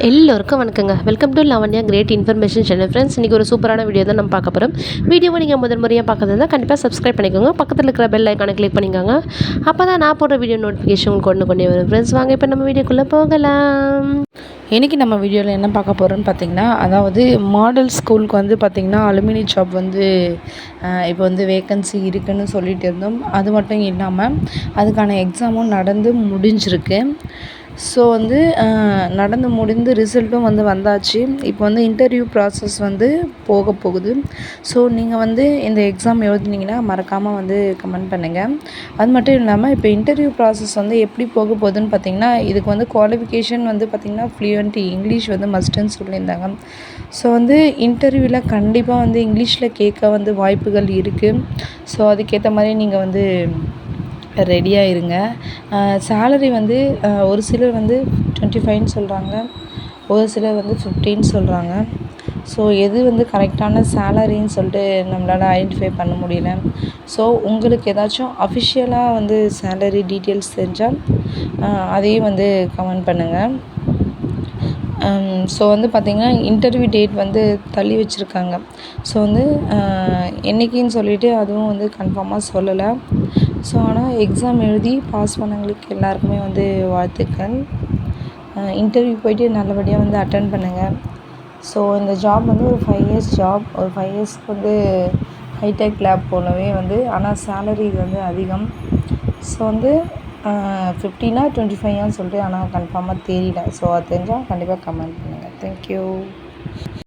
எல்லோருக்கும் வணக்கங்க. Welcome to Lavanya great information channel. Friends, இன்றைக்கி ஒரு சூப்பரான வீடியோ தான் நம்ம பார்க்க போகிறோம். வீடியோவை நீங்கள் முதல் முறையாக பார்க்கறதா கண்டிப்பாக சப்ஸ்கிரைப் பண்ணிக்கோங்க. பக்கத்தில் இருக்கிற பெல் ஐக்கானை கிளிக் பண்ணிக்கோங்க. அப்போ தான் நான் போடுற வீடியோ நோட்டிஃபிகேஷன் உங்களுக்கு கொண்டே வரும். ஃப்ரெண்ட்ஸ், வாங்க இப்போ நம்ம வீடியோக்குள்ளே போகலாம். இன்றைக்கி நம்ம வீடியோவில் என்ன பார்க்க போகிறோன்னு பார்த்திங்கன்னா, அதாவது மாடல் ஸ்கூலுக்கு வந்து பார்த்திங்கன்னா அலுமினி ஜாப் வந்து இப்போ வந்து வேக்கன்சி இருக்குதுன்னு சொல்லிட்டு இருந்தோம். அது மட்டும் இல்லாமல் அதுக்கான எக்ஸாமும் நடந்து முடிஞ்சிருக்கு. ஸோ வந்து நடந்து முடிந்து ரிசல்ட்டும் வந்து வந்தாச்சு. இப்போ வந்து இன்டர்வியூ ப்ராசஸ் வந்து போக போகுது. ஸோ நீங்கள் வந்து இந்த எக்ஸாம் எழுதுனீங்கன்னா மறக்காமல் வந்து கமெண்ட் பண்ணுங்கள். அது மட்டும் இல்லாமல் இப்போ இன்டர்வியூ ப்ராசஸ் வந்து எப்படி போக போகுதுன்னு பார்த்திங்கன்னா, இதுக்கு வந்து குவாலிஃபிகேஷன் வந்து பார்த்திங்கன்னா ஃப்ளூயன்ட் இங்கிலீஷ் வந்து மஸ்ட்டுன்னு சொல்லியிருந்தாங்க. ஸோ வந்து இன்டர்வியூவில் கண்டிப்பாக வந்து இங்கிலீஷில் கேட்க வந்து வாய்ப்புகள் இருக்குது. ஸோ அதுக்கேற்ற மாதிரி நீங்கள் வந்து ரெடியாக இருங்க. சேலரி வந்து ஒரு சிலர் வந்து 25ன்னு சொல்கிறாங்க, ஒரு சிலர் வந்து 15 சொல்கிறாங்க. ஸோ எது வந்து கரெக்டான சேலரின்னு சொல்லிட்டு நம்மளால் ஐடென்டிஃபை பண்ண முடியல. ஸோ உங்களுக்கு ஏதாச்சும் அஃபிஷியலாக வந்து சேலரி டீட்டெயில்ஸ் தெரிஞ்சால் அதையும் வந்து கமெண்ட் பண்ணுங்கள். ஸோ வந்து பார்த்திங்கன்னா இன்டர்வியூ டேட் வந்து தள்ளி வச்சுருக்காங்க. ஸோ வந்து என்றைக்கின்னு சொல்லிவிட்டு அதுவும் வந்து கன்ஃபார்மாக சொல்லலை. ஸோ ஆனால் எக்ஸாம் எழுதி பாஸ் பண்ணவங்களுக்கு எல்லாருக்குமே வந்து வாழ்த்துக்கள். இன்டர்வியூ போய்ட்டு நல்லபடியாக வந்து அட்டன் பண்ணுங்கள். ஸோ இந்த ஜாப் வந்து ஒரு 5 இயர்ஸ் ஜாப். ஒரு 5 இயர்ஸ்க்கு வந்து ஹைடெக் லேப் போலவே வந்து, ஆனால் சேலரி இது வந்து அதிகம். ஸோ வந்து 15 25 சொல்லிட்டு ஆனால் கன்ஃபார்மாக தெரியல. ஸோ அது தெரிஞ்சால் கண்டிப்பாக கமெண்ட் பண்ணுங்கள். தேங்க்யூ.